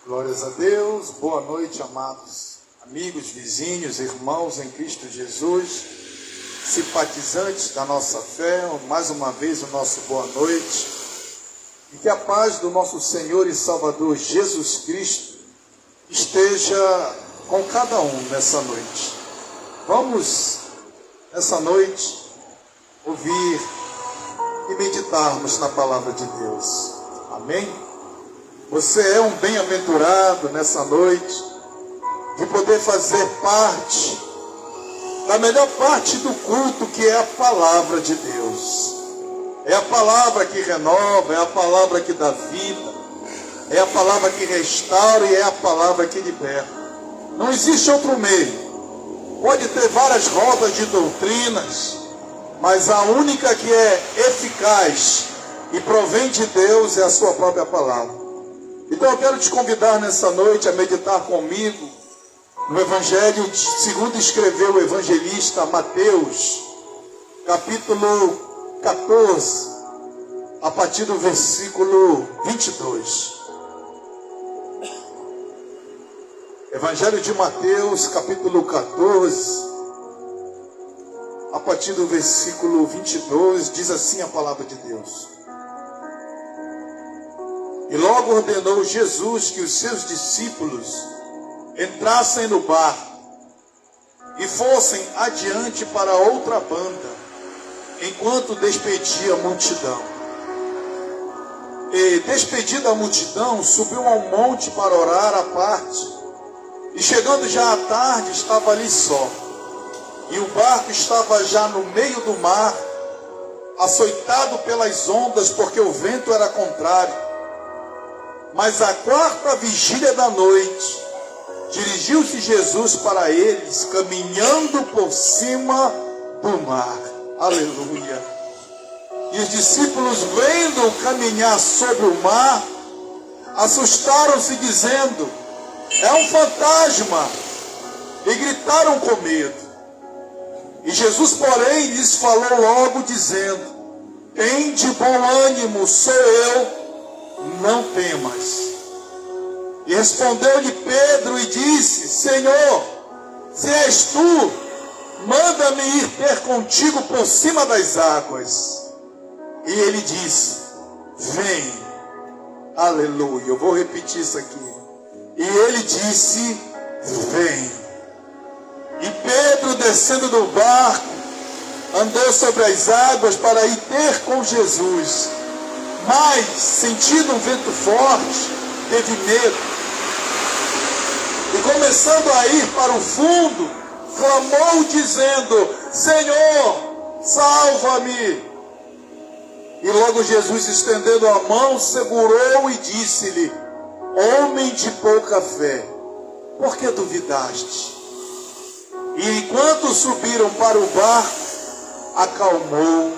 Glórias a Deus, boa noite, amados amigos, vizinhos, irmãos em Cristo Jesus, simpatizantes da nossa fé, mais uma vez o nosso boa noite, e que a paz do nosso Senhor e Salvador Jesus Cristo esteja com cada um nessa noite. Vamos, nessa noite, ouvir e meditarmos na palavra de Deus. Amém? Você é um bem-aventurado nessa noite de poder fazer parte da melhor parte do culto, que é a palavra de Deus. É a palavra que renova, é a palavra que dá vida, é a palavra que restaura e é a palavra que liberta. Não existe outro meio. Pode ter várias rodas de doutrinas, mas a única que é eficaz e provém de Deus é a sua própria palavra. Então eu quero te convidar nessa noite a meditar comigo no Evangelho segundo escreveu o evangelista Mateus, capítulo 14, a partir do versículo 22. Evangelho de Mateus, capítulo 14, a partir do versículo 22, diz assim a palavra de Deus. E logo ordenou Jesus que os seus discípulos entrassem no barco e fossem adiante para outra banda, enquanto despedia a multidão. E despedida a multidão, subiu ao monte para orar à parte. E chegando já à tarde, estava ali só. E o barco estava já no meio do mar, açoitado pelas ondas, porque o vento era contrário. Mas à quarta vigília da noite, dirigiu-se Jesus para eles, caminhando por cima do mar. Aleluia. E os discípulos, vendo caminhar sobre o mar, assustaram-se, dizendo: é um fantasma, e gritaram com medo. E Jesus, porém, lhes falou logo, dizendo: tende bom ânimo, sou eu, não temas. E respondeu-lhe Pedro e disse: Senhor, se és tu, manda-me ir ter contigo por cima das águas. E ele disse: vem. Aleluia. Eu vou repetir isso aqui. E ele disse: vem. E Pedro, descendo do barco, andou sobre as águas para ir ter com Jesus. Mas, sentindo um vento forte, teve medo. E começando a ir para o fundo, clamou dizendo: Senhor, salva-me. E logo Jesus, estendendo a mão, segurou e disse-lhe: homem de pouca fé, por que duvidaste? E enquanto subiram para o barco, acalmou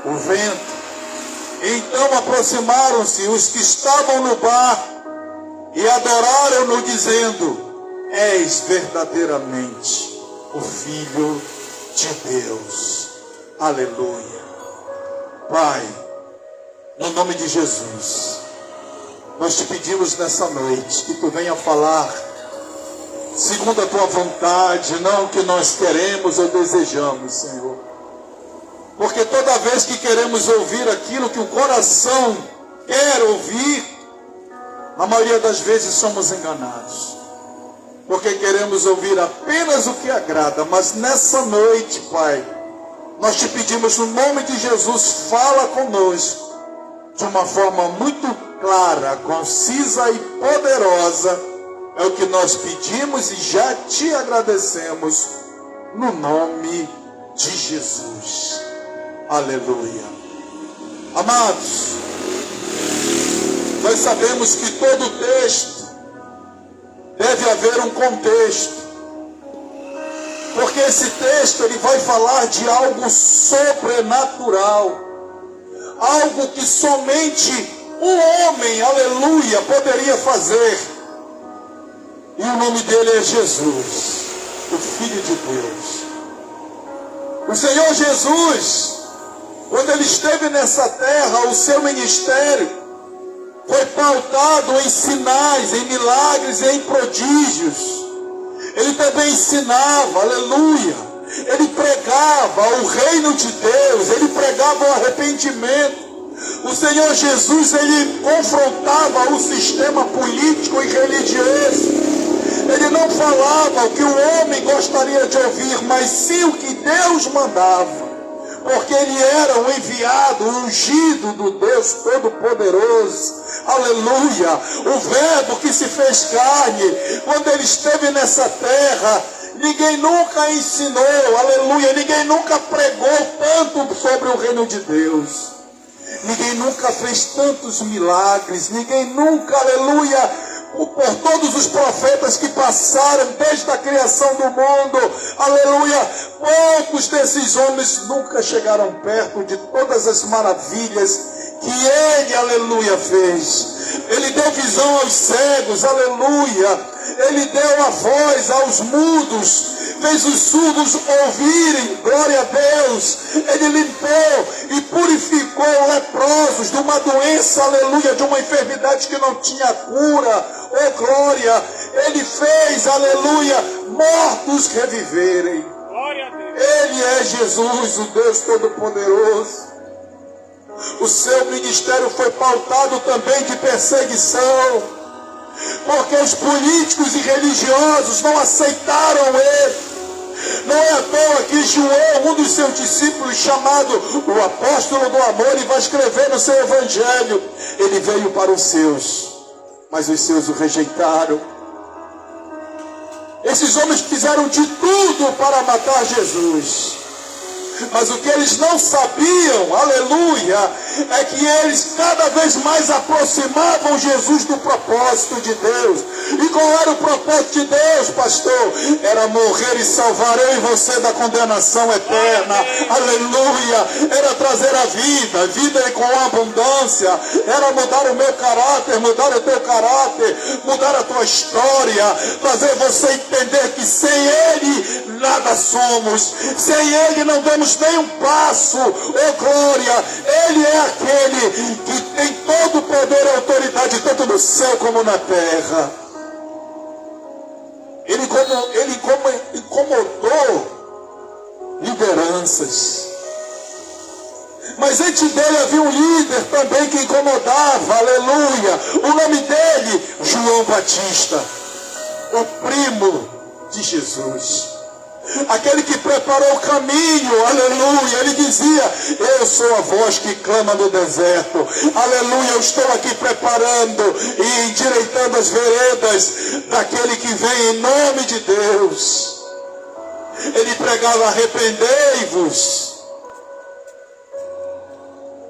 o vento. Então aproximaram-se os que estavam no barco e adoraram-no, dizendo: és verdadeiramente o Filho de Deus. Aleluia. Pai, no nome de Jesus, nós te pedimos nessa noite que tu venha falar segundo a tua vontade, não o que nós queremos ou desejamos, Senhor. Porque toda vez que queremos ouvir aquilo que o coração quer ouvir, na maioria das vezes somos enganados. Porque queremos ouvir apenas o que agrada. Mas nessa noite, Pai, nós te pedimos no nome de Jesus, fala conosco de uma forma muito clara, concisa e poderosa. É o que nós pedimos e já te agradecemos no nome de Jesus. Aleluia. Amados, nós sabemos que todo texto deve haver um contexto, porque esse texto ele vai falar de algo sobrenatural, algo que somente um homem, aleluia, poderia fazer, e o nome dele é Jesus, o Filho de Deus. O Senhor Jesus, quando ele esteve nessa terra, o seu ministério foi pautado em sinais, em milagres e em prodígios. Ele também ensinava, aleluia. Ele pregava o reino de Deus, ele pregava o arrependimento. O Senhor Jesus, ele confrontava o sistema político e religioso. Ele não falava o que o homem gostaria de ouvir, mas sim o que Deus mandava. Porque ele era o enviado, o ungido do Deus Todo-Poderoso. Aleluia! O verbo que se fez carne, quando ele esteve nessa terra, ninguém nunca ensinou, aleluia, ninguém nunca pregou tanto sobre o reino de Deus. Ninguém nunca fez tantos milagres, ninguém nunca, aleluia, por todos os profetas que passaram desde a criação do mundo, aleluia, poucos desses homens nunca chegaram perto de todas as maravilhas que ele, aleluia, fez. Ele deu visão aos cegos, aleluia, ele deu a voz aos mudos, fez os surdos ouvirem, glória a Deus. Ele limpou e purificou leprosos de uma doença, aleluia, de uma enfermidade que não tinha cura, oh glória. Ele fez, aleluia, mortos reviverem. Glória a Deus. Ele é Jesus, o Deus Todo-Poderoso. O seu ministério foi pautado também de perseguição, porque os políticos e religiosos não aceitaram ele. Não é à toa que João, um dos seus discípulos, chamado o apóstolo do amor, ele vai escrever no seu evangelho: ele veio para os seus, mas os seus o rejeitaram. Esses homens fizeram de tudo para matar Jesus. Mas o que eles não sabiam, aleluia, é que eles cada vez mais aproximavam Jesus do propósito de Deus. E qual era o propósito de Deus, pastor? Era morrer e salvar eu e você da condenação eterna. Aleluia. Era trazer a vida, vida com abundância. Era mudar o meu caráter, mudar o teu caráter, mudar a tua história, fazer você entender que sem Ele nada somos, sem Ele não damos nem um passo, oh glória. Ele é aquele que tem todo o poder e autoridade, tanto no céu como na terra. Ele incomodou lideranças, mas antes dele havia um líder também que incomodava, aleluia. O nome dele, João Batista, o primo de Jesus. Aquele que preparou o caminho, aleluia. Ele dizia: eu sou a voz que clama no deserto, aleluia. Eu estou aqui preparando e endireitando as veredas daquele que vem em nome de Deus. Ele pregava: arrependei-vos.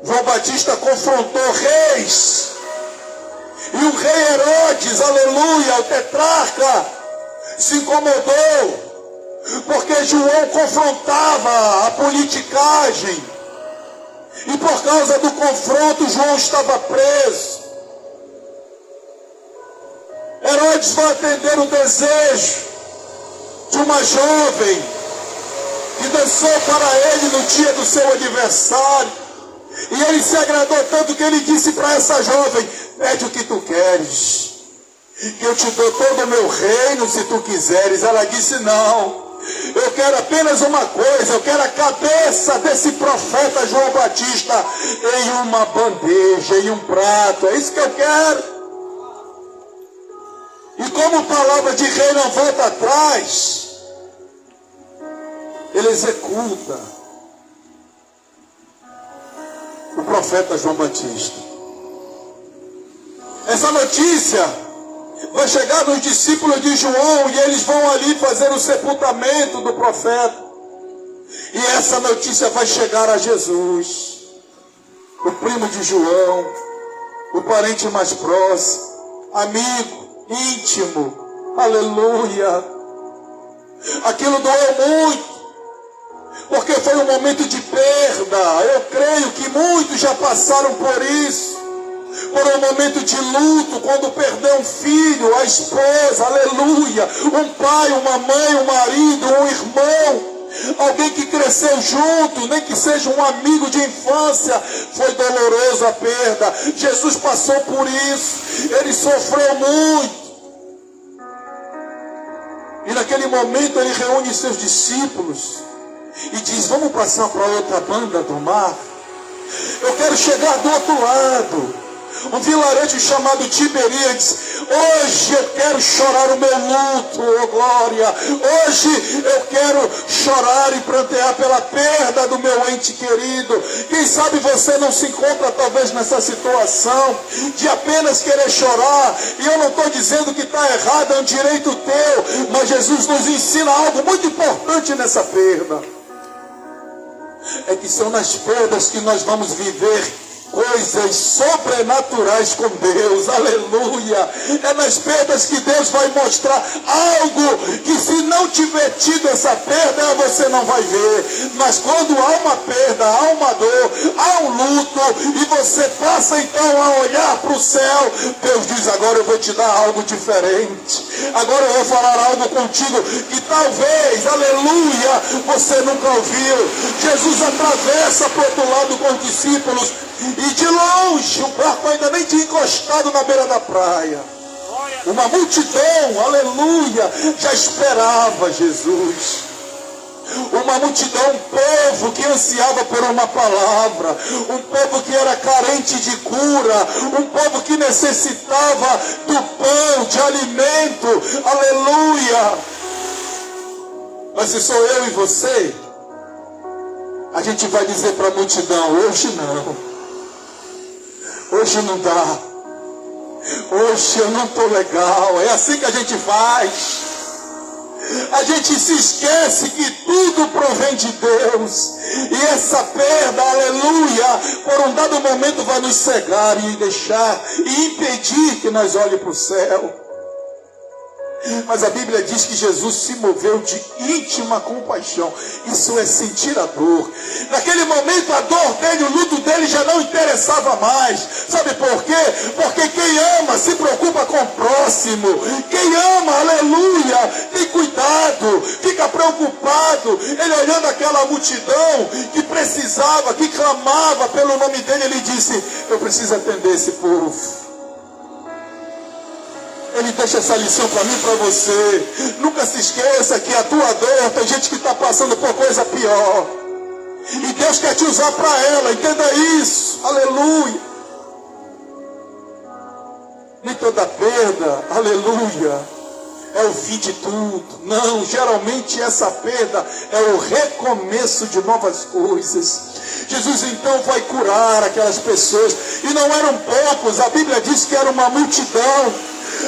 João Batista confrontou reis, e o rei Herodes, aleluia, o tetrarca, se incomodou, porque João confrontava a politicagem, e por causa do confronto João estava preso. Herodes vai atender o desejo de uma jovem que dançou para ele no dia do seu aniversário, e ele se agradou tanto que ele disse para essa jovem: pede o que tu queres, que eu te dou todo o meu reino se tu quiseres. Ela disse: não, eu quero apenas uma coisa, eu quero a cabeça desse profeta João Batista em uma bandeja, em um prato, é isso que eu quero. E como palavra de rei não volta atrás, ele executa o profeta João Batista. Essa notícia vai chegar nos discípulos de João, e eles vão ali fazer o sepultamento do profeta. E essa notícia vai chegar a Jesus, o primo de João, o parente mais próximo, amigo, íntimo, aleluia. Aquilo doeu muito, porque foi um momento de perda. Eu creio que muitos já passaram por isso, por um momento de luto, quando perdeu um filho, a esposa, aleluia, um pai, uma mãe, um marido, um irmão. alguém que cresceu junto, nem que seja um amigo de infância. Foi doloroso a perda. Jesus passou por isso, ele sofreu muito. E naquele momento ele reúne seus discípulos e diz: vamos passar para outra banda do mar. Eu quero chegar do outro lado. Um vilarejo chamado Tiberíades. Hoje eu quero chorar o meu luto, oh glória. Hoje eu quero chorar e prantear pela perda do meu ente querido. Quem sabe você não se encontra talvez nessa situação de apenas querer chorar. E eu não estou dizendo que está errado, é um direito teu. Mas Jesus nos ensina algo muito importante nessa perda. É que são nas perdas que nós vamos viver coisas sobrenaturais com Deus, aleluia. É nas perdas que Deus vai mostrar algo que, se não tiver tido essa perda, você não vai ver. Mas quando há uma perda, há uma dor, há um luto, e você passa então a olhar para o céu, Deus diz: agora eu vou te dar algo diferente, agora eu vou falar algo contigo que talvez, aleluia, você nunca ouviu. Jesus atravessa para o outro lado com os discípulos. E de longe, o barco ainda nem tinha encostado na beira da praia. Uma multidão, aleluia, já esperava Jesus. Uma multidão, um povo que ansiava por uma palavra. Um povo que era carente de cura. Um povo que necessitava do pão, de alimento. Aleluia. Mas se sou eu e você, a gente vai dizer para a multidão: hoje não. Hoje não dá. Hoje eu não estou legal. É assim que a gente faz. A gente se esquece que tudo provém de Deus. E essa perda, aleluia, por um dado momento vai nos cegar e deixar e impedir que nós olhemos para o céu. Mas a Bíblia diz que Jesus se moveu de íntima compaixão. Isso é sentir a dor. Naquele momento a dor dele, o luto dele já não interessava mais. Sabe por quê? Porque quem ama se preocupa com o próximo. Quem ama, aleluia, tem cuidado, fica preocupado. Ele olhando aquela multidão que precisava, que clamava pelo nome dele, ele disse: eu preciso atender esse povo. Ele deixa essa lição para mim e para você. Nunca se esqueça que a tua dor, tem gente que está passando por coisa pior. E Deus quer te usar para ela, entenda isso. Aleluia. Nem toda perda, aleluia, é o fim de tudo. Não, geralmente essa perda é o recomeço de novas coisas. Jesus então vai curar aquelas pessoas. E não eram poucos, a Bíblia diz que era uma multidão.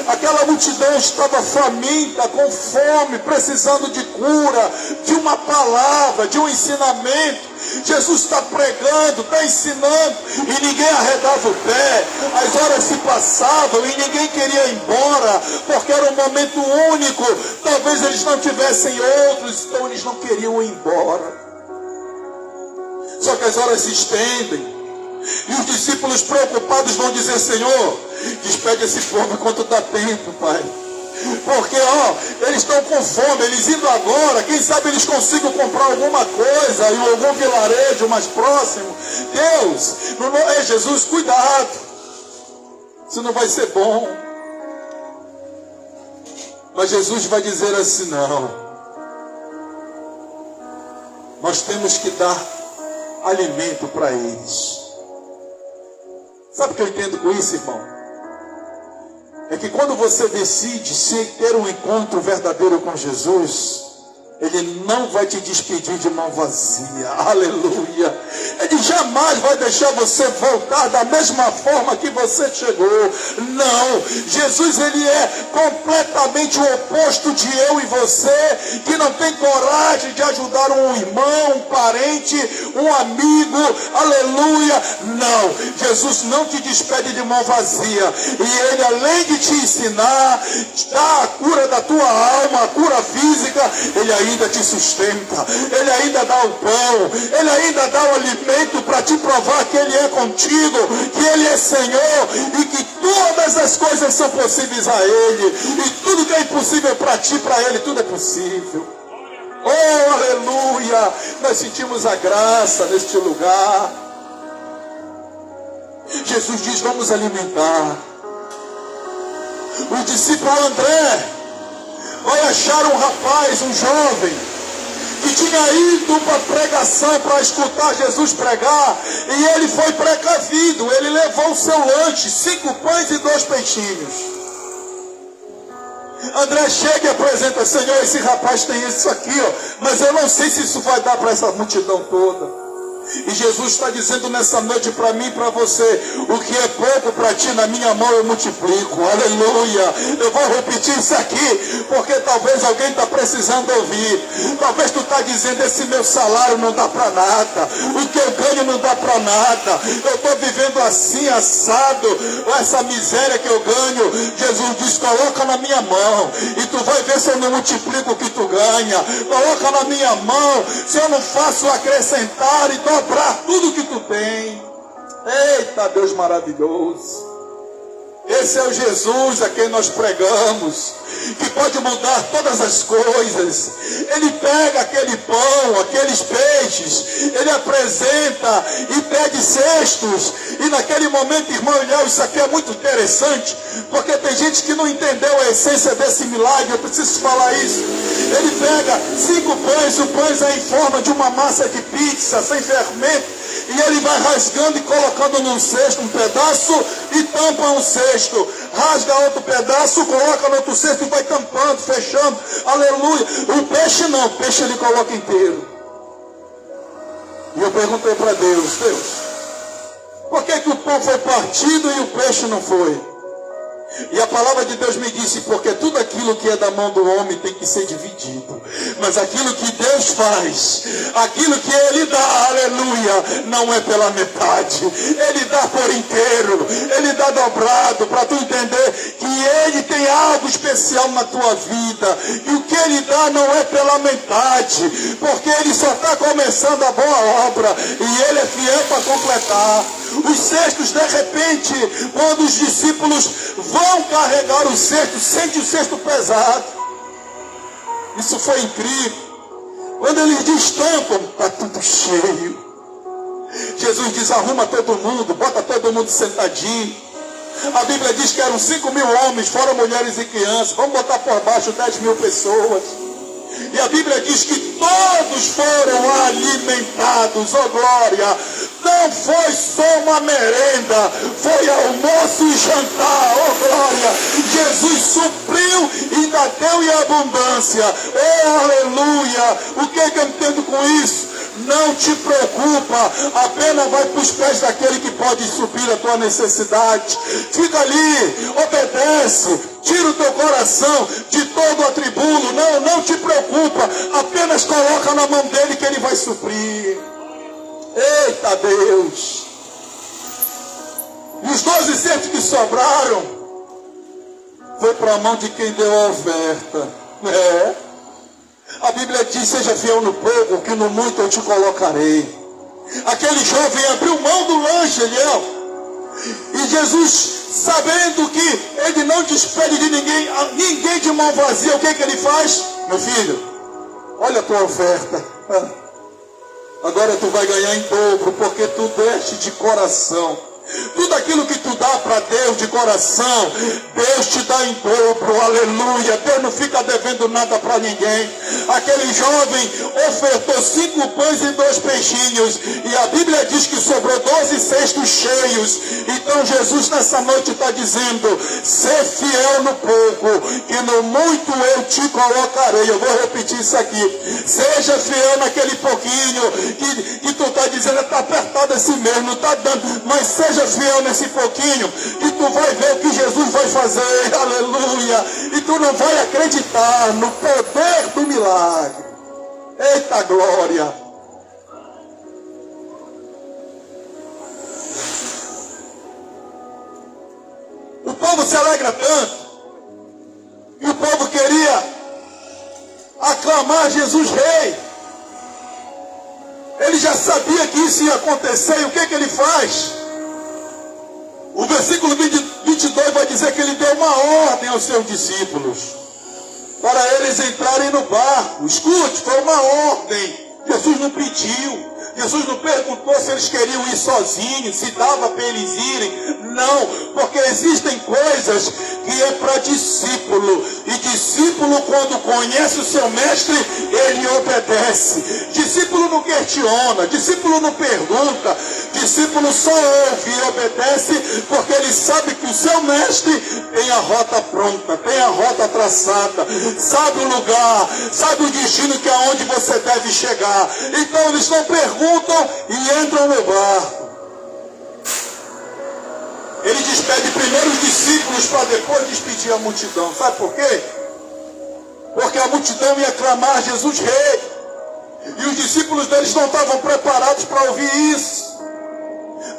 Aquela multidão estava faminta, com fome, precisando de cura, de uma palavra, de um ensinamento. Jesus está pregando, está ensinando, e ninguém arredava o pé. As horas se passavam e ninguém queria ir embora, porque era um momento único. Talvez eles não tivessem outros, então eles não queriam ir embora. Só que as horas se estendem. E os discípulos preocupados vão dizer: Senhor, despede esse povo enquanto dá tempo, Pai. Porque, eles estão com fome, eles indo agora, quem sabe eles consigam comprar alguma coisa em algum vilarejo mais próximo. Deus, Jesus, cuidado, isso não vai ser bom. Mas Jesus vai dizer assim: não, nós temos que dar alimento para eles. Sabe o que eu entendo com isso, irmão? É que quando você decide ter um encontro verdadeiro com Jesus, Ele não vai te despedir de mão vazia. Aleluia. Ele jamais vai deixar você voltar da mesma forma que você chegou. Não. Jesus, Ele é completamente o oposto de eu e você, que não tem coragem de ajudar um irmão, um parente, um amigo. Aleluia. Não. Jesus não te despede de mão vazia. E Ele, além de te ensinar, dar a cura da tua alma, a cura física, Ele ainda te sustenta, Ele ainda dá o pão, Ele ainda dá o alimento para te provar que Ele é contigo, que Ele é Senhor e que todas as coisas são possíveis a Ele, e tudo que é impossível para ti, para Ele, tudo é possível. Oh, aleluia! Nós sentimos a graça neste lugar. Jesus diz: vamos alimentar. O discípulo André vai achar um rapaz, um jovem, que tinha ido para a pregação, para escutar Jesus pregar, e ele foi precavido. Ele levou o seu lanche, 5 pães e 2 peixinhos. André chega e apresenta: Senhor, esse rapaz tem isso aqui, ó, mas eu não sei se isso vai dar para essa multidão toda. E Jesus está dizendo nessa noite para mim e para você: o que é pouco para ti, na minha mão eu multiplico. Aleluia. Eu vou repetir isso aqui, porque talvez alguém está precisando ouvir. Talvez tu está dizendo: esse meu salário não dá para nada, o que eu ganho não dá para nada, eu estou vivendo assim, assado, essa miséria que eu ganho. Jesus diz: coloca na minha mão, e tu vai ver se eu não multiplico o que tu ganha. Coloca na minha mão, se eu não faço acrescentar e dobrar tudo que tu tem. Eita, Deus maravilhoso. Esse é o Jesus a quem nós pregamos, que pode mudar todas as coisas. Ele pega aquele pão, aqueles peixes, ele apresenta e pede cestos. E naquele momento, irmão Ilhéu, isso aqui é muito interessante, porque tem gente que não entendeu a essência desse milagre. Eu preciso falar isso. Ele pega 5 pães, o pão é em forma de uma massa de pizza, sem fermento, e ele vai rasgando e colocando num cesto um pedaço e tampa um cesto. Rasga outro pedaço, coloca no outro cesto e vai tampando, fechando. Aleluia. O peixe não, o peixe ele coloca inteiro. E eu perguntei para Deus: Deus, por que o pão foi partido e o peixe não foi? E a palavra de Deus me disse: porque tudo aquilo que é da mão do homem tem que ser dividido, mas aquilo que Deus faz, aquilo que Ele dá, aleluia, não é pela metade, Ele dá por inteiro, Ele dá dobrado, para tu entender que Ele tem algo especial na tua vida, e o que Ele dá não é pela metade, porque Ele só está começando a boa obra, e Ele é fiel para completar. Os cestos, de repente, quando os discípulos vão carregar o cesto, sente o cesto pesado. Isso foi incrível. Quando eles destampam, está tudo cheio. Jesus diz: arruma todo mundo, bota todo mundo sentadinho. A Bíblia diz que eram 5.000 homens, fora mulheres e crianças. Vamos botar por baixo 10.000 pessoas. E a Bíblia diz que todos foram alimentados. Oh glória! Não foi só uma merenda, foi almoço e jantar. Oh glória! Jesus supriu e ainda deu em abundância. Oh aleluia! O que eu entendo com isso? Não te preocupa, apenas vai para os pés daquele que pode suprir a tua necessidade. Fica ali, obedece, tira o teu coração de todo atribulo. Não te preocupa, apenas coloca na mão dele que ele vai suprir. Eita Deus! E os 12 cestos que sobraram foi para a mão de quem deu a oferta. A Bíblia diz: seja fiel no pouco, que no muito eu te colocarei. Aquele jovem abriu mão do lanche, Eliel. E Jesus, sabendo que ele não despede de ninguém de mão vazia, o que ele faz? Meu filho, olha a tua oferta. Agora tu vai ganhar em dobro, porque tu deste de coração. Tudo aquilo que tu dá para Deus de coração, Deus te dá em dobro, aleluia. Deus não fica devendo nada para ninguém. Aquele jovem ofertou 5 pães e 2 peixinhos, e a Bíblia diz que sobrou 12 cestos cheios. Então Jesus nessa noite está dizendo: ser fiel no pouco, que no muito eu te colocarei. Eu vou repetir isso aqui: seja fiel naquele pouquinho que tu está dizendo: está apertado assim mesmo, não está dando, mas seja fiel nesse pouquinho, e tu vai ver o que Jesus vai fazer, aleluia, e tu não vai acreditar no poder do milagre. Eita glória! O povo se alegra tanto, e o povo queria aclamar Jesus rei. Ele já sabia que isso ia acontecer, e o que ele faz? O versículo 22 vai dizer que ele deu uma ordem aos seus discípulos. para eles entrarem no barco. Escute, foi uma ordem. Jesus não pediu. Jesus não perguntou se eles queriam ir sozinhos, se dava para eles irem. Não, porque existem coisas que é para discípulo. E discípulo, quando conhece o seu mestre, ele obedece. Discípulo não questiona, discípulo não pergunta. Discípulo só ouve e obedece, porque ele sabe que o seu mestre tem a rota pronta, tem a rota traçada, sabe o lugar, sabe o destino que é onde você deve chegar. Então eles não perguntam e entram no barco. Ele despede primeiro os discípulos para depois despedir a multidão. Sabe por quê? Porque a multidão ia clamar Jesus rei. E os discípulos deles não estavam preparados para ouvir isso.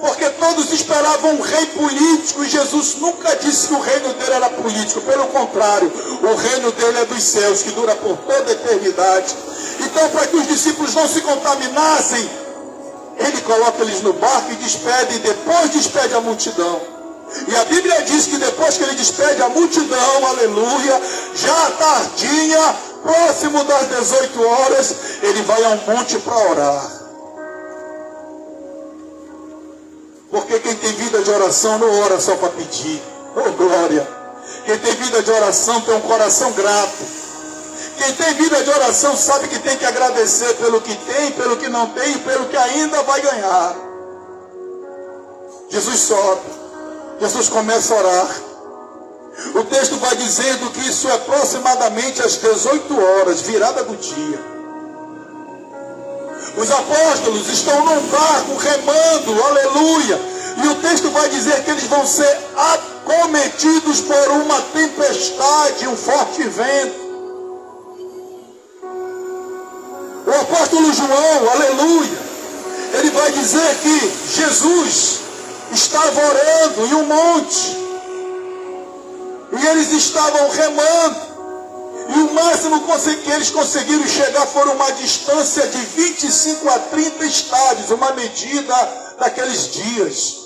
Porque todos esperavam um rei político. E Jesus nunca disse que o reino dele era político. Pelo contrário, o reino dele é dos céus, que dura por toda a eternidade. Então, para que os discípulos não se contaminassem, ele coloca eles no barco e despede, e depois despede a multidão. E a Bíblia diz que depois que ele despede a multidão, aleluia, já tardinha, próximo das 18 horas, ele vai a um monte para orar. Porque quem tem vida de oração não ora só para pedir. Oh glória! Quem tem vida de oração tem um coração grato. Quem tem vida de oração sabe que tem que agradecer pelo que tem, pelo que não tem e pelo que ainda vai ganhar. Jesus sobe. Jesus começa a orar. O texto vai dizendo que isso é aproximadamente às 18 horas, virada do dia. Os apóstolos estão num barco remando, aleluia. E o texto vai dizer que eles vão ser acometidos por uma tempestade, um forte vento. O apóstolo João, aleluia, ele vai dizer que Jesus estava orando em um monte. E eles estavam remando. E o máximo que eles conseguiram chegar foi uma distância de 25 a 30 estádios, uma medida daqueles dias.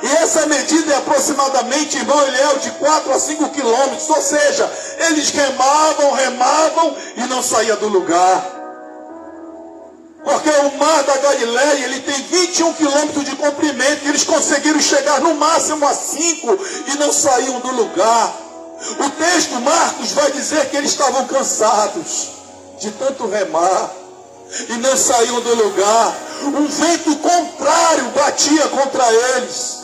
E essa medida é aproximadamente, irmão Eliel, de 4 a 5 quilômetros. Ou seja, eles remavam e não saía do lugar. Porque o mar da Galileia, ele tem 21 quilômetros de comprimento, e eles conseguiram chegar no máximo a 5 e não saíam do lugar. O texto, Marcos, vai dizer que eles estavam cansados de tanto remar e não saíam do lugar. Um vento contrário batia contra eles.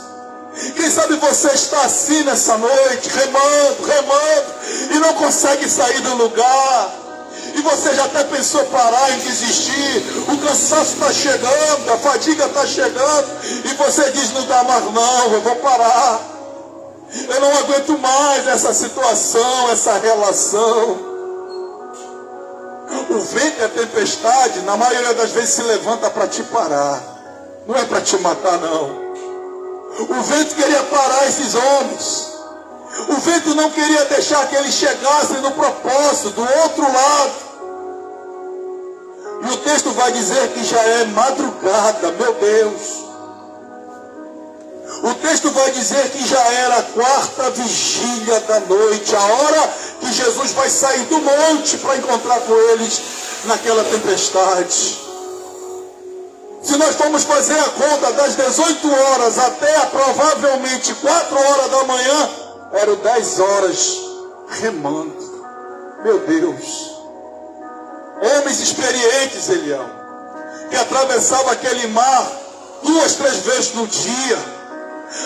Quem sabe você está assim nessa noite, remando, e não consegue sair do lugar. E você já até pensou parar em desistir. O cansaço está chegando, a fadiga está chegando. E você diz, não dá mais não, eu vou parar. Eu não aguento mais essa situação, essa relação. O vento e a tempestade, na maioria das vezes, se levanta para te parar. Não é para te matar, não. O vento queria parar esses homens. O vento não queria deixar que eles chegassem no propósito, do outro lado. E o texto vai dizer que já é madrugada, meu Deus. O texto vai dizer que já era a 4ª vigília da noite, a hora que Jesus vai sair do monte para encontrar com eles naquela tempestade. Se nós formos fazer a conta das 18 horas até provavelmente 4 horas da manhã, eram 10 horas remando. Meu Deus. Homens experientes, Elião, que atravessavam aquele mar 2, 3 vezes no dia.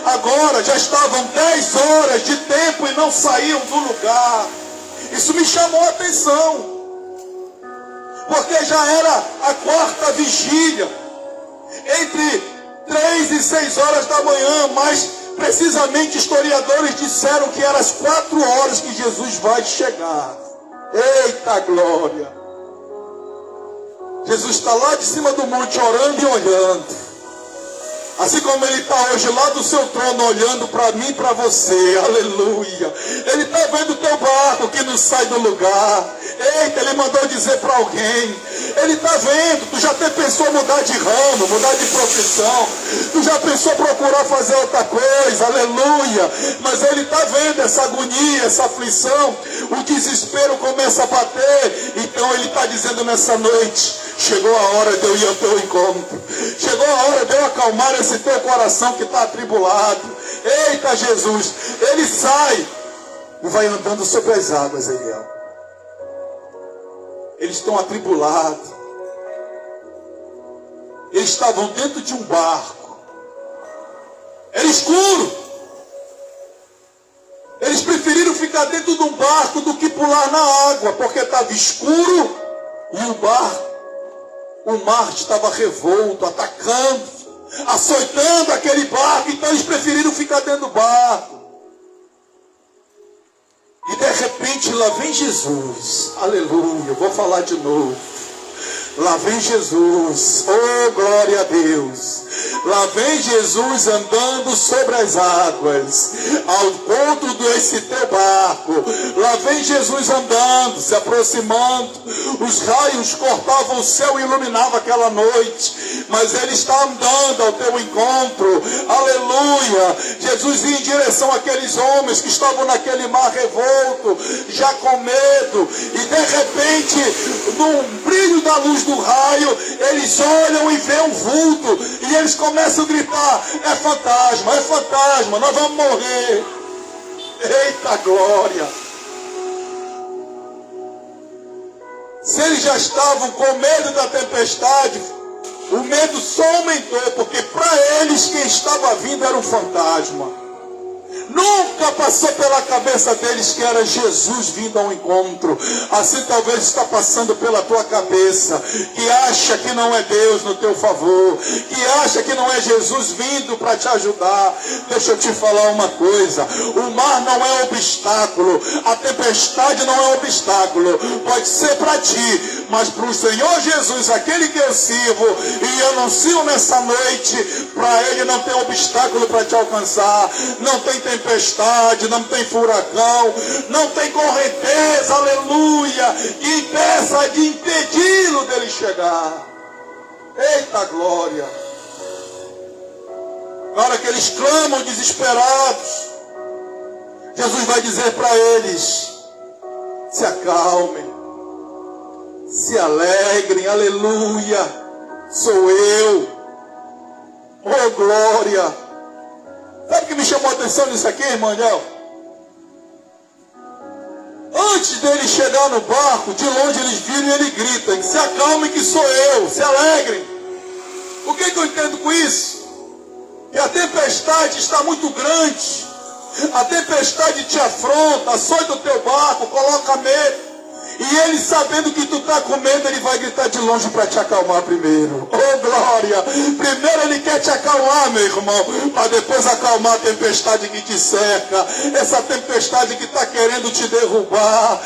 Agora já estavam 10 horas de tempo e não saíam do lugar. Isso me chamou a atenção. Porque já era a 4ª vigília. Entre 3 e 6 horas da manhã, mas precisamente historiadores disseram que eram as 4 horas que Jesus vai chegar. Eita glória! Jesus está lá de cima do monte orando e olhando. Assim como Ele está hoje lá do seu trono olhando para mim e para você. Aleluia! Ele está vendo o teu barco que não sai do lugar. Eita! Eita, ele mandou dizer para alguém. Ele está vendo. Tu já até pensou mudar de ramo, mudar de profissão. Tu já pensou procurar fazer outra coisa. Aleluia. Mas ele está vendo essa agonia, essa aflição. O desespero começa a bater. Então ele está dizendo nessa noite: chegou a hora de eu ir ao teu encontro. Chegou a hora de eu acalmar esse teu coração que está atribulado. Eita, Jesus. Ele sai e vai andando sobre as águas, Eliel. Eles estão atribulados. Eles estavam dentro de um barco. Era escuro. Eles preferiram ficar dentro de um barco do que pular na água, porque estava escuro e o mar estava revolto, atacando, açoitando aquele barco. Então eles preferiram ficar dentro do barco. E de repente lá vem Jesus. Aleluia, eu vou falar de novo. Lá vem Jesus, oh glória a Deus. Lá vem Jesus andando sobre as águas, ao ponto desse teu barco. Lá vem Jesus andando, se aproximando. Os raios cortavam o céu e iluminavam aquela noite. Mas ele está andando ao teu encontro. Aleluia. Jesus ia em direção àqueles homens que estavam naquele mar revolto, já com medo. E de repente, no brilho da luz do raio, eles olham e veem um vulto. E eles começam a gritar: é fantasma, nós vamos morrer. Eita glória. Se eles já estavam com medo da tempestade, o medo só aumentou, porque para eles quem estava vindo era um fantasma. Nunca passou pela cabeça deles que era Jesus vindo ao encontro. Assim talvez está passando pela tua cabeça, que acha que não é Deus no teu favor, que acha que não é Jesus vindo para te ajudar. Deixa eu te falar uma coisa: o mar não é obstáculo, a tempestade não é obstáculo. Pode ser para ti, mas para o Senhor Jesus, aquele que eu sirvo e eu anuncio nessa noite, para ele não tem obstáculo para te alcançar. Não tem tempestade, não tem furacão, não tem correnteza, aleluia, que impeça de impedi-lo dele chegar. Eita glória. Na hora que eles clamam desesperados, Jesus vai dizer para eles: se acalmem, se alegrem, aleluia, sou eu, oh glória. Sabe o que me chamou a atenção nisso aqui, irmão Daniel? Antes dele chegar no barco, de longe eles viram e ele grita: se acalmem que sou eu, se alegrem. O que eu entendo com isso? Que a tempestade está muito grande. A tempestade te afronta, açoita o teu barco, coloca medo. E ele, sabendo que tu está com medo, ele vai gritar de longe para te acalmar primeiro. Oh glória! Primeiro ele quer te acalmar, meu irmão, para depois acalmar a tempestade que te cerca. Essa tempestade que está querendo te derrubar,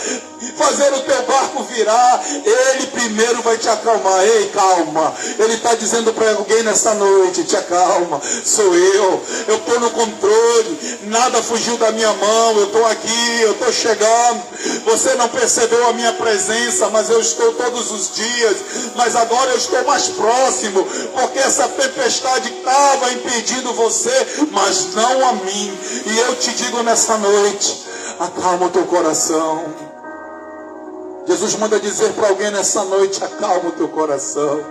fazer o teu barco virar. Ele primeiro vai te acalmar. Ei, calma. Ele está dizendo para alguém nessa noite: te acalma, sou eu estou no controle, nada fugiu da minha mão, eu estou aqui, eu estou chegando. Você não percebeu a minha presença, mas eu estou todos os dias. Mas agora eu estou mais próximo, porque essa tempestade estava impedindo você, mas não a mim. E eu te digo nessa noite: acalma o teu coração. Jesus manda dizer para alguém nessa noite: acalma o teu coração.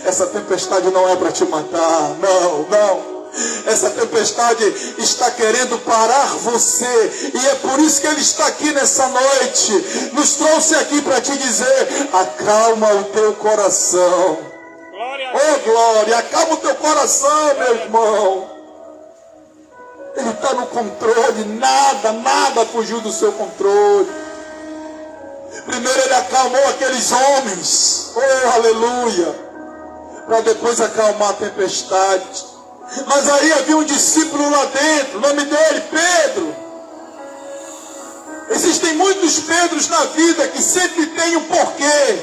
Essa tempestade não é para te matar, não. Essa tempestade está querendo parar você, e é por isso que ele está aqui nessa noite. Nos trouxe aqui para te dizer: acalma o teu coração. Oh glória, acalma o teu coração, meu irmão. Ele está no controle, nada fugiu do seu controle. Primeiro ele acalmou aqueles homens, oh aleluia, para depois acalmar a tempestade. Mas aí havia um discípulo lá dentro, o nome dele, Pedro. Existem muitos Pedros na vida que sempre tem um porquê.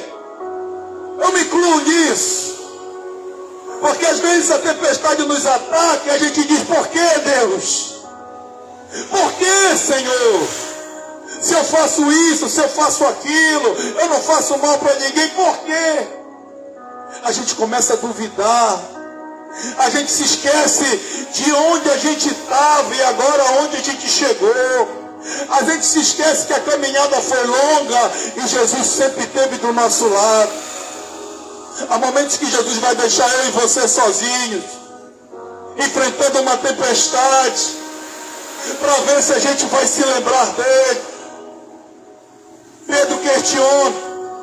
Eu me incluo nisso. Porque às vezes a tempestade nos ataca e a gente diz: por que, Deus? Por que, Senhor? Se eu faço isso, se eu faço aquilo, eu não faço mal para ninguém, por quê? A gente começa a duvidar. A gente se esquece de onde a gente estava e agora onde a gente chegou. A gente se esquece que a caminhada foi longa e Jesus sempre esteve do nosso lado. Há momentos que Jesus vai deixar eu e você sozinhos, enfrentando uma tempestade, para ver se a gente vai se lembrar dele. Pedro questiona: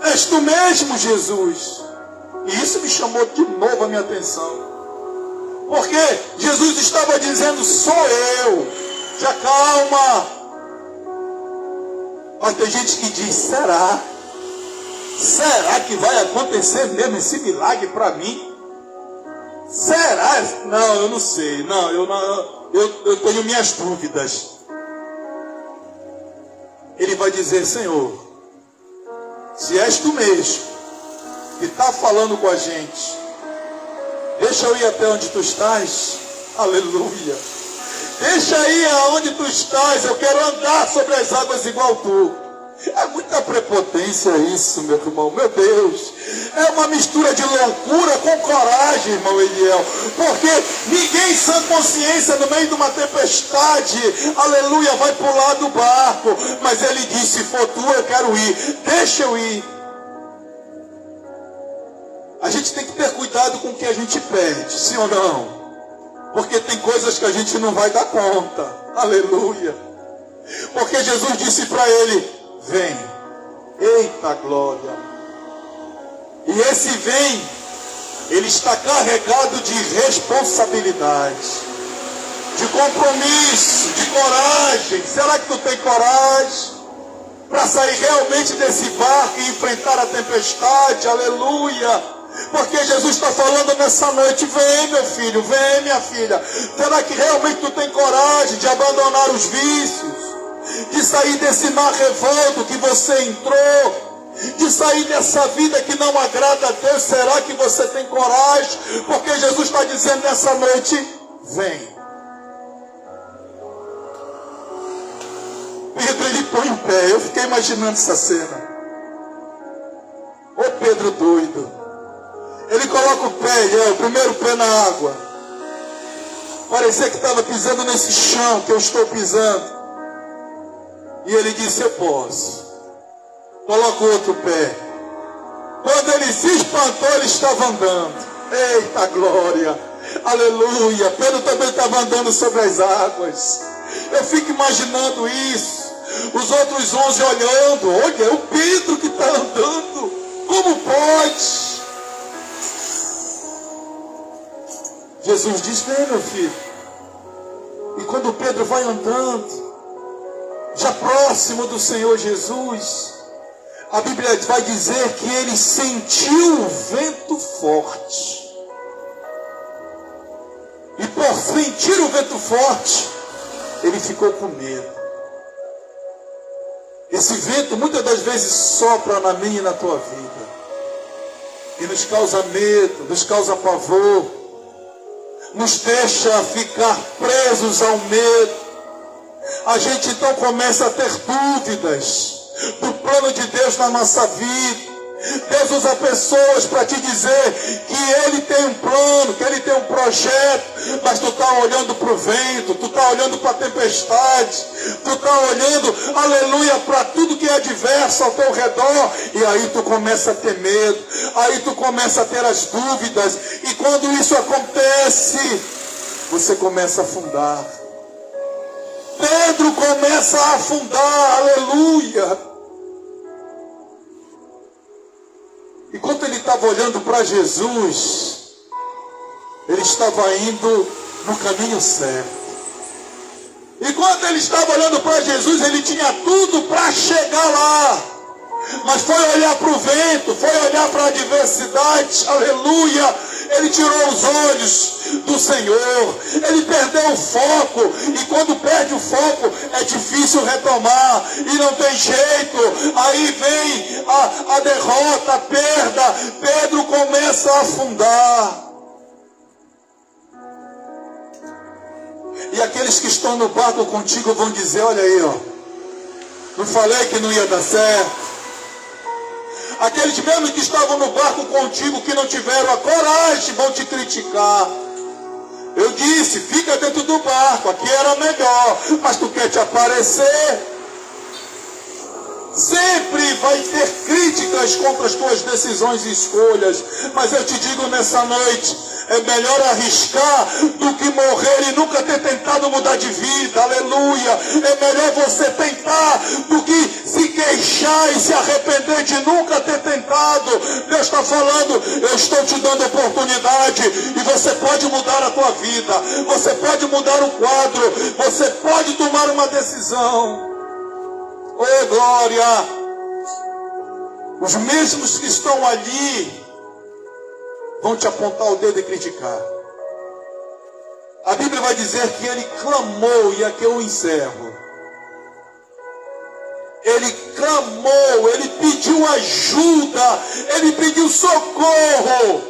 és tu mesmo, Jesus? E isso me chamou de novo a minha atenção. Porque Jesus estava dizendo: sou eu. Já calma. Mas tem gente que diz: será? Será que vai acontecer mesmo esse milagre para mim? Será? Não, eu não sei. Não, eu tenho minhas dúvidas. Ele vai dizer: Senhor, se és tu mesmo que está falando com a gente, deixa eu ir até onde tu estás. Aleluia. Deixa eu ir aonde tu estás. Eu quero andar sobre as águas igual tu. É muita prepotência isso, meu irmão. Meu Deus. É uma mistura de loucura com coragem, irmão Eliel. Porque ninguém sem consciência no meio de uma tempestade, aleluia, vai pular do barco. Mas ele disse: se for tu, eu quero ir. Deixa eu ir. A gente tem que ter cuidado com o que a gente pede, sim ou não? Porque tem coisas que a gente não vai dar conta. Aleluia. Porque Jesus disse para ele: vem. Eita glória. E esse vem, ele está carregado de responsabilidade, de compromisso, de coragem. Será que tu tem coragem para sair realmente desse barco e enfrentar a tempestade? Aleluia. Porque Jesus está falando nessa noite: vem, meu filho, vem, minha filha. Será que realmente tu tem coragem de abandonar os vícios, de sair desse mar revolto que você entrou, de sair dessa vida que não agrada a Deus? Será que você tem coragem? Porque Jesus está dizendo nessa noite: vem. Pedro, ele põe em pé. Eu fiquei imaginando essa cena. Ô Pedro doido. Ele coloca o pé, o primeiro pé na água. Parecia que estava pisando nesse chão que eu estou pisando. E ele disse: eu posso. Coloca o outro pé. Quando ele se espantou, ele estava andando. Eita glória. Aleluia. Pedro também estava andando sobre as águas. Eu fico imaginando isso. Os outros 11 olhando. Olha, é o Pedro que está andando. Como pode? Jesus diz: vem, meu filho. E quando Pedro vai andando, já próximo do Senhor Jesus, a Bíblia vai dizer que ele sentiu o vento forte. E por sentir o vento forte, ele ficou com medo. Esse vento muitas das vezes sopra na minha e na tua vida, e nos causa medo, nos causa pavor, nos deixa ficar presos ao medo. A gente então começa a ter dúvidas do plano de Deus na nossa vida. Deus usa pessoas para te dizer que Ele tem um plano, que Ele tem um projeto, mas tu está olhando para o vento, tu está olhando para a tempestade, tu está olhando, aleluia, para tudo que é adverso ao teu redor, e aí tu começa a ter medo, aí tu começa a ter as dúvidas, e quando isso acontece, você começa a afundar. Pedro começa a afundar, aleluia. E quando ele estava olhando para Jesus, ele estava indo no caminho certo. E quando ele estava olhando para Jesus, ele tinha tudo para chegar lá. Mas foi olhar para o vento, foi olhar para a adversidade, aleluia. Ele tirou os olhos do Senhor, ele perdeu o foco, e quando perde o foco é difícil retomar, e não tem jeito, aí vem a derrota, a perda. Pedro começa a afundar, e aqueles que estão no barco contigo vão dizer: olha aí, ó, Não falei que não ia dar certo? Aqueles mesmos que estavam no barco contigo, que não tiveram a coragem, vão te criticar. Eu disse, fica dentro do barco, aqui era melhor, mas tu quer te aparecer. Sempre vai ter críticas contra as tuas decisões e escolhas, mas eu te digo nessa noite, é melhor arriscar do que morrer e nunca ter tentado mudar de vida, aleluia. É melhor você tentar do que se queixar e se arrepender de nunca ter tentado. Deus está falando, eu estou te dando oportunidade e você pode mudar a tua vida, você pode mudar o quadro, você pode tomar uma decisão. Oh glória! Os mesmos que estão ali vão te apontar o dedo e criticar. A Bíblia vai dizer que ele clamou, e aqui eu encerro. Ele clamou, ele pediu ajuda, ele pediu socorro.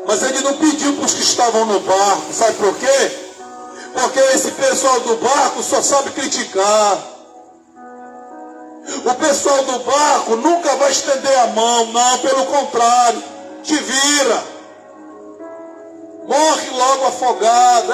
Mas ele não pediu para os que estavam no barco, sabe por quê? Porque esse pessoal do barco só sabe criticar. O pessoal do barco nunca vai estender a mão, não, pelo contrário, te vira. Morre logo afogado,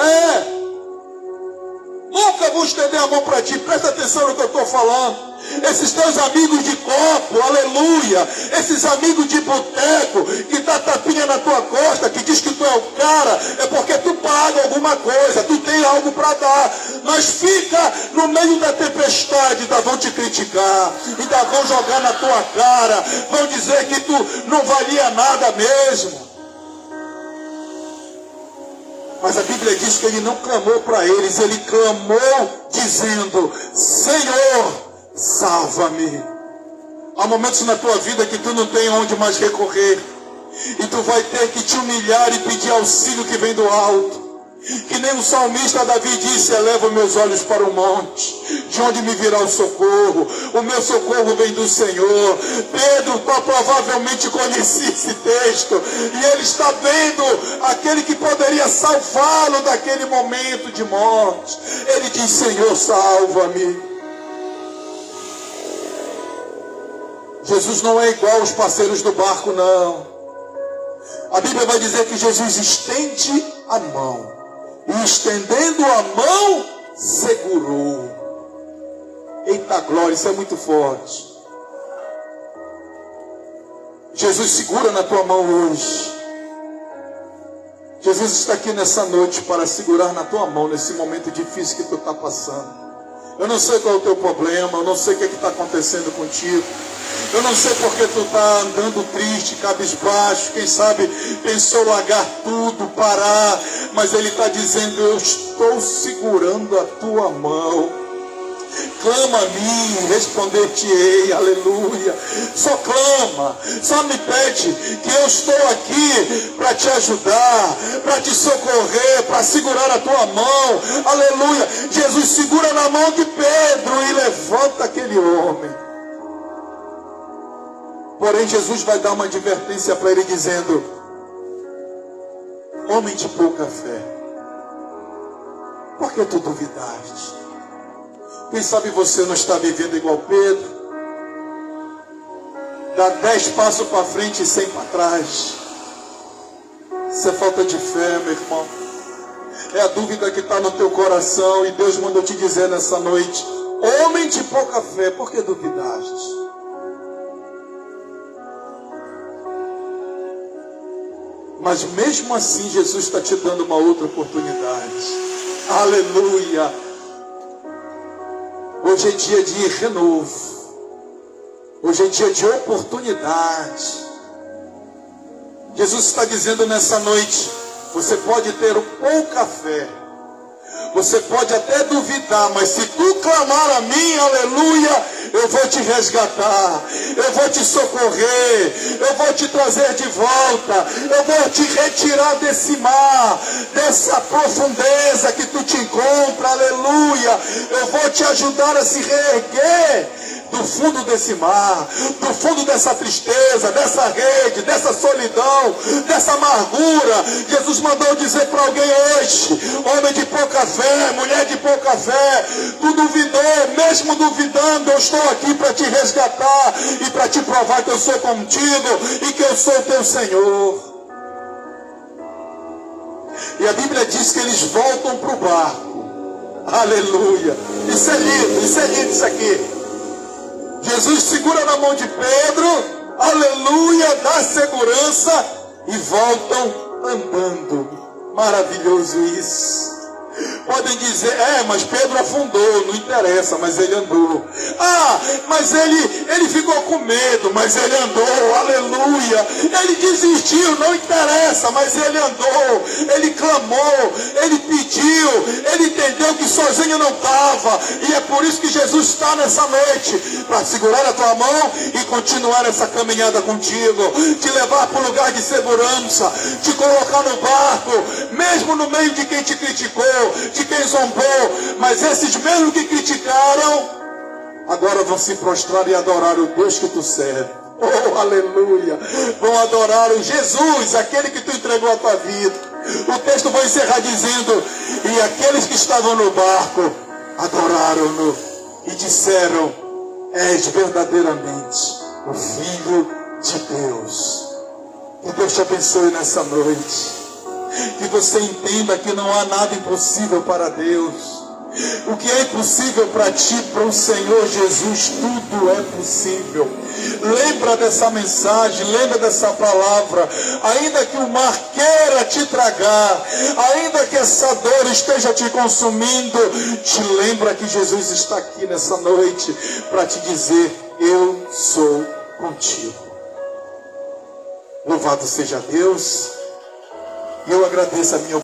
Nunca vou estender a mão para ti, presta atenção no que eu estou falando. Esses teus amigos de copo, aleluia, esses amigos de boteco, que dá tapinha na tua costa, que diz que tu é o cara, é porque tu paga alguma coisa, tu tem algo para dar. Mas fica no meio da tempestade, ainda vão te criticar, ainda vão jogar na tua cara, vão dizer que tu não valia nada mesmo. Mas a Bíblia diz que ele não clamou para eles, ele clamou dizendo, Senhor, salva-me. Há momentos na tua vida que tu não tem onde mais recorrer, e tu vai ter que te humilhar e pedir auxílio que vem do alto. Que nem o salmista Davi disse, eleva meus olhos para o monte, de onde me virá o socorro? O meu socorro vem do Senhor. Pedro provavelmente conhecia esse texto, e ele está vendo aquele que poderia salvá-lo daquele momento de morte. Ele diz, Senhor, salva-me. Jesus não é igual aos parceiros do barco, não. A Bíblia vai dizer que Jesus estende a mão, e estendendo a mão, segurou. Eita glória, isso é muito forte. Jesus segura na tua mão hoje. Jesus está aqui nessa noite para segurar na tua mão, nesse momento difícil que tu está passando. Eu não sei qual é o teu problema, eu não sei o que está acontecendo contigo. Eu não sei porque tu está andando triste, cabisbaixo, quem sabe pensou largar tudo, parar, mas ele está dizendo, eu estou segurando a tua mão. Clama a mim, responder-te-ei, aleluia. Só clama, só me pede, que eu estou aqui para te ajudar, para te socorrer, para segurar a tua mão, aleluia. Jesus segura na mão de Pedro e levanta aquele homem. Porém Jesus vai dar uma advertência para ele dizendo, homem de pouca fé, por que tu duvidaste? Quem sabe você não está vivendo igual Pedro? Dá 10 passos para frente e 100 para trás. Isso é falta de fé, meu irmão. É a dúvida que está no teu coração, e Deus mandou te dizer nessa noite, homem de pouca fé, por que duvidaste? Mas mesmo assim Jesus está te dando uma outra oportunidade. Aleluia. Hoje é dia de renovo. Hoje é dia de oportunidade. Jesus está dizendo nessa noite, você pode ter pouca fé, você pode até duvidar, mas se tu clamar a mim, aleluia, eu vou te resgatar, eu vou te socorrer, eu vou te trazer de volta, eu vou te retirar desse mar, dessa profundeza que tu te encontra, aleluia, eu vou te ajudar a se reerguer do fundo desse mar, do fundo dessa tristeza, dessa rede, dessa solidão, dessa amargura. Jesus mandou dizer para alguém hoje: homem de pouca fé, mulher de pouca fé, tu duvidou, mesmo duvidando, eu estou aqui para te resgatar e para te provar que eu sou contigo e que eu sou o teu Senhor. E a Bíblia diz que eles voltam para o barco. Aleluia. Isso é lindo isso aqui. Jesus segura na mão de Pedro, aleluia, dá segurança e voltam andando. Maravilhoso isso. Podem dizer: mas Pedro afundou, não interessa, mas ele andou. Mas ele ficou com medo, mas ele andou, aleluia. Ele desistiu, não interessa, mas ele andou. Ele clamou, ele pediu, ele entendeu que sozinho não estava. E é por isso que Jesus está nessa noite, para segurar a tua mão e continuar essa caminhada contigo, te levar para um lugar de segurança, te colocar no barco, mesmo no meio de quem te criticou, de quem zombou. Mas esses mesmos que criticaram, agora vão se prostrar e adorar o Deus que tu serve. Oh, aleluia. Vão adorar o Jesus, aquele que tu entregou a tua vida. O texto vai encerrar dizendo: e aqueles que estavam no barco adoraram-no e disseram: és verdadeiramente o Filho de Deus. Que Deus te abençoe nessa noite. Que você entenda que não há nada impossível para Deus. O que é impossível para ti, para o Senhor Jesus, tudo é possível. Lembra dessa mensagem, lembra dessa palavra. Ainda que o mar queira te tragar, ainda que essa dor esteja te consumindo, te lembra que Jesus está aqui nessa noite para te dizer: eu sou contigo. Louvado seja Deus. E eu agradeço a minha